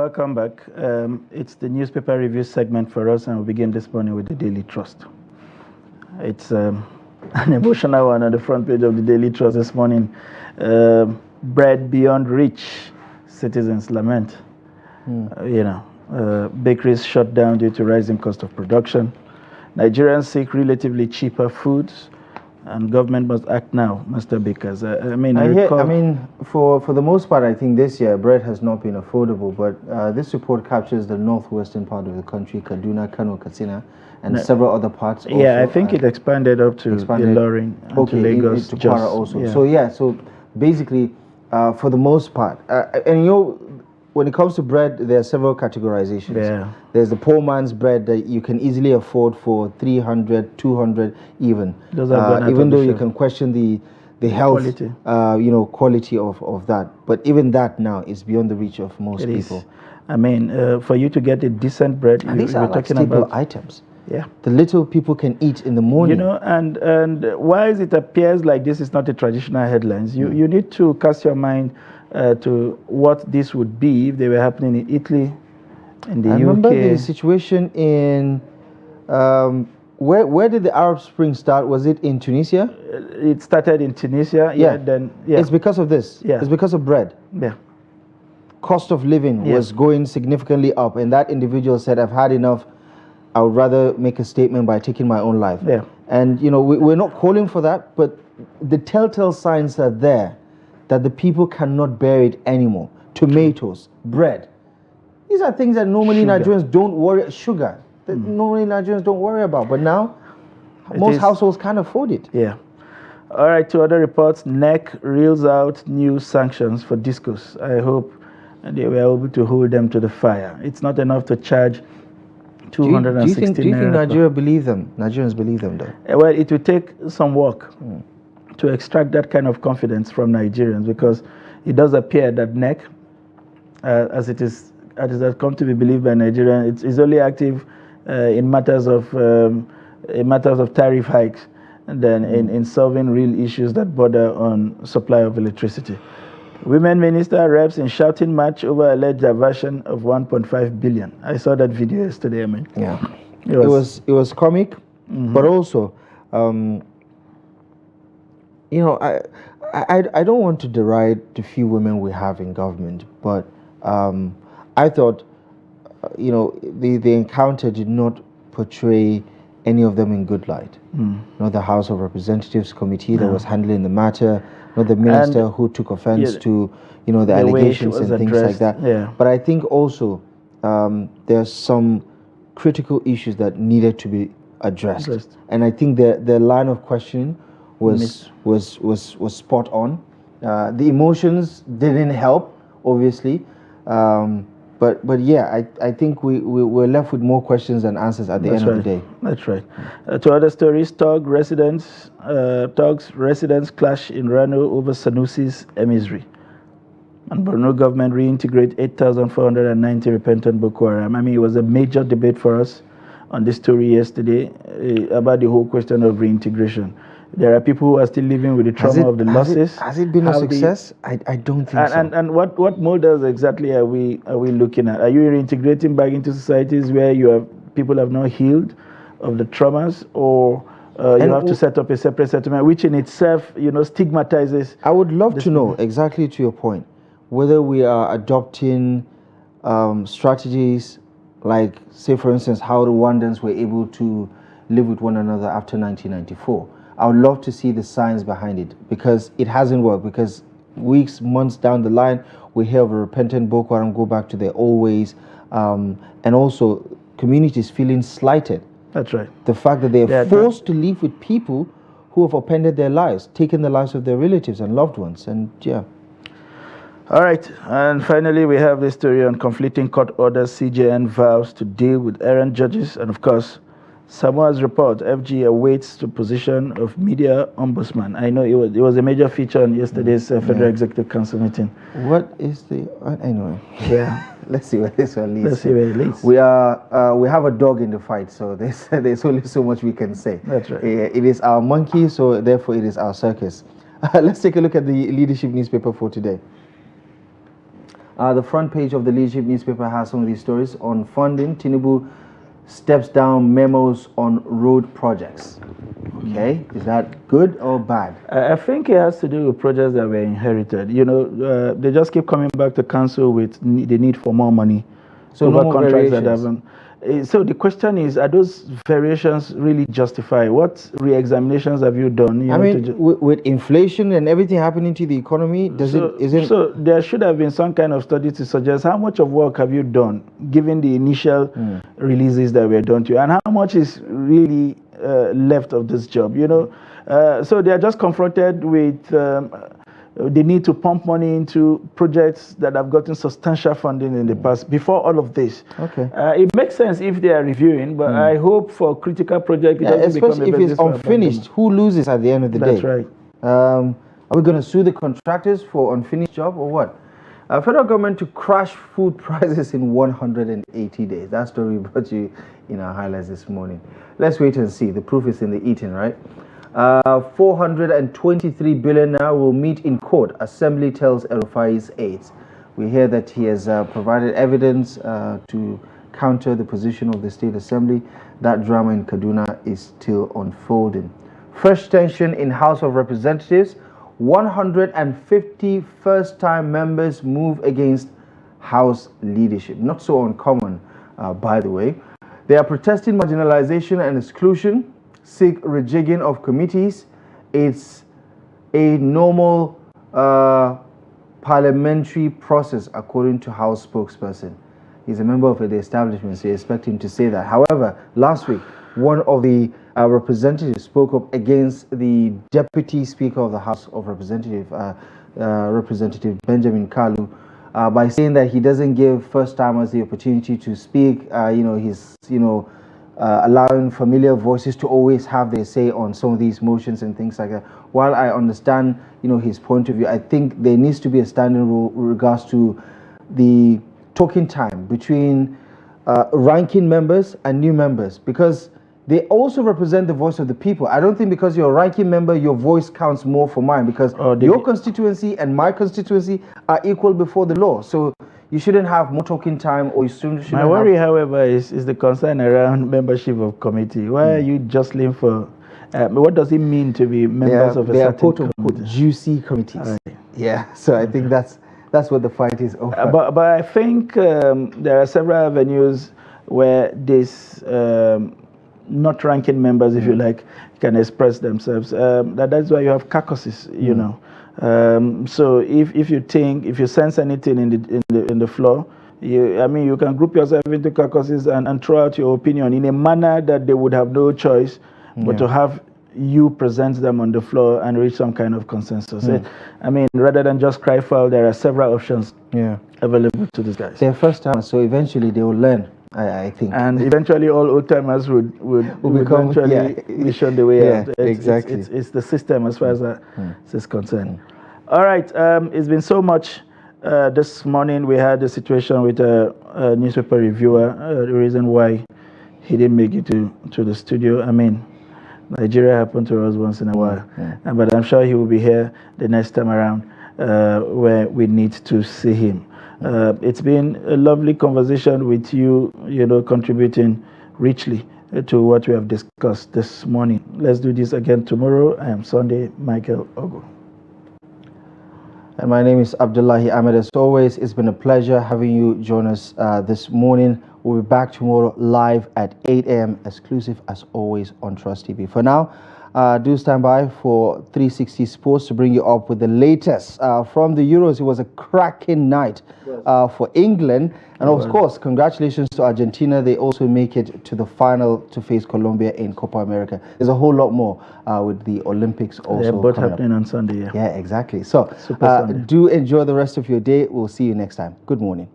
welcome back. It's the newspaper review segment for us, and we begin this morning with the Daily Trust. It's an emotional one on the front page of the Daily Trust this morning. Bread beyond reach, citizens lament. Bakeries shut down due to rising cost of production. Nigerians seek relatively cheaper foods, and government must act now, Mr. Bakers. For the most part, I think this year bread has not been affordable, but this report captures the northwestern part of the country, Kaduna, Kano, Katsina, and several other parts. Also, I think it expanded up to Ilorin and to Lagos. To Kwara also. Yeah. So basically, for the most part, when it comes to bread, there are several categorizations. Yeah. There's the poor man's bread that you can easily afford for 300, 200 even. Even though you can question the health, quality of that. But even that now is beyond the reach of most people. For you to get a decent bread, these are like staple items. Yeah. The little people can eat in the morning. And while it appears like this is not a traditional headlines, you need to cast your mind to what this would be if they were happening in Italy, in the UK. I remember the situation in where did the Arab Spring start? Was it in Tunisia? It started in Tunisia. It's because of this. Yeah. It's because of bread. Yeah. Cost of living was going significantly up, and that individual said, "I've had enough. I would rather make a statement by taking my own life." Yeah. And we're not calling for that, but the telltale signs are there that the people cannot bear it anymore. Tomatoes, bread. These are things that normally Nigerians don't worry. Sugar. That normally Nigerians don't worry about. But now, most households can't afford it. Yeah. All right, to other reports, NEC reels out new sanctions for discos. I hope they were able to hold them to the fire. It's not enough to charge 216 do you think Nigerians believe them, though? Well, it will take some work to extract that kind of confidence from Nigerians, because it does appear that NEC, as it has come to be believed by Nigerians, it's only active in matters of tariff hikes, and then in solving real issues that border on supply of electricity. Women minister reps in shouting match over alleged diversion of 1.5 billion. I saw that video yesterday. It was comic, but also, I don't want to deride the few women we have in government, but I thought, the encounter did not portray any of them in good light. Not the House of Representatives committee that was handling the matter, not the minister who took offense to the allegations and things like that. Yeah. But I think also there are some critical issues that needed to be addressed. And I think the line of questioning was spot on. The emotions didn't help, obviously. But yeah, I think we're left with more questions than answers at the end of the day. That's right. To other stories, Tug's residents clash in Rano over Sanusi's emissary. And Borno government reintegrate 8,490 repentant Boko Haram. It was a major debate for us on this story yesterday about the whole question of reintegration. There are people who are still living with the trauma of the losses. Has it been a success? I don't think so. And what models exactly are we looking at? Are you reintegrating back into societies where people have not healed of the traumas, or you have to set up a separate settlement, which in itself, stigmatizes? I would love to know, exactly to your point, whether we are adopting strategies like, say, for instance, how the Rwandans were able to live with one another after 1994. I would love to see the science behind it, because it hasn't worked. Because weeks, months down the line, we hear of a repentant Boko Haram go back to their old ways, and also communities feeling slighted. That's right. The fact that they are forced to live with people who have upended their lives, taken the lives of their relatives and loved ones, and All right, and finally we have this story on conflicting court orders. CJN vows to deal with errant judges, and of course, Samoa's report, FG awaits the position of media ombudsman. I know it was a major feature on yesterday's Federal Executive Council meeting. What is the anyway? Yeah, let's see where this one leads. Let's see where it leads. We have a dog in the fight, so there's only so much we can say. That's right. It is our monkey, so therefore it is our circus. Let's take a look at the leadership newspaper for today. The front page of the Leadership newspaper has some of these stories on funding. Tinubu steps down memos on road projects. Okay, is that good or bad? I think it has to do with projects that were inherited. You know, they just keep coming back to council with the need for more money. So over no more contracts that variations. haven't. So the question is, are those variations really justified? What re-examinations have you done? I mean, with inflation and everything happening to the economy, so there should have been some kind of study to suggest how much of work have you done, given the initial releases that were done to you, and how much is really left of this job, you know? So they are just confronted with the need to pump money into projects that have gotten substantial funding in the past before all of this. Okay. It makes sense if they are reviewing, but I hope for critical projects, especially if it's unfinished, who loses at the end of the day? That's right. Are we going to sue the contractors for unfinished job or what? Federal government to crash food prices in 180 days. That story brought you in our highlights this morning. Let's wait and see. The proof is in the eating, right? 423 billion now will meet in court, Assembly tells El-Rufai's aides. We hear that he has provided evidence to counter the position of the State Assembly. That drama in Kaduna is still unfolding. Fresh tension in House of Representatives. 150 first-time members move against House leadership. Not so uncommon, by the way. They are protesting marginalization and exclusion, seek rejigging of committees. It's a normal parliamentary process, according to House spokesperson. He's a member of the establishment, so you expect him to say that. However, last week, one of the representatives spoke up against the Deputy Speaker of the House of Representatives, Representative Benjamin Kalu, by saying that he doesn't give first-timers the opportunity to speak. He's allowing familiar voices to always have their say on some of these motions and things like that. While I understand, his point of view, I think there needs to be a standing rule with regards to the talking time between ranking members and new members, because they also represent the voice of the people. I don't think because you're a ranking member, your voice counts more for mine, because your constituency and my constituency are equal before the law. So you shouldn't have more talking time, or you shouldn't. My worry, however, is the concern around membership of committee. Why are you jostling for? What does it mean to be members of a certain quote-unquote juicy committees? Yeah, so I think that's what the fight is over. But I think there are several avenues where this not ranking members, if you like, can express themselves. That's why you have caucuses, you know. So if you sense anything in the floor, you can group yourself into caucuses and throw out your opinion in a manner that they would have no choice but to have you present them on the floor and reach some kind of consensus. Rather than just cry foul, there are several options available to these guys. They're first time, so eventually they will learn, I think. And eventually all old timers would become be shown the way out. Exactly. It's the system as far as that is concerned. All right, it's been so much. This morning we had a situation with a newspaper reviewer, the reason why he didn't make it to the studio. Nigeria happened to us once in a while, but I'm sure he will be here the next time around where we need to see him. It's been a lovely conversation with you, contributing richly to what we have discussed this morning. Let's do this again tomorrow. I am Sunday Michael Ogo. And my name is Abdullahi Ahmed. As always, it's been a pleasure having you join us this morning. We'll be back tomorrow live at 8 a.m. exclusive as always on Trust TV. For now, do stand by for 360 Sports to bring you up with the latest from the Euros. It was a cracking night for England. And of course, congratulations to Argentina. They also make it to the final to face Colombia in Copa America. There's a whole lot more with the Olympics also. They're both happening on Sunday. Yeah, exactly. So do enjoy the rest of your day. We'll see you next time. Good morning.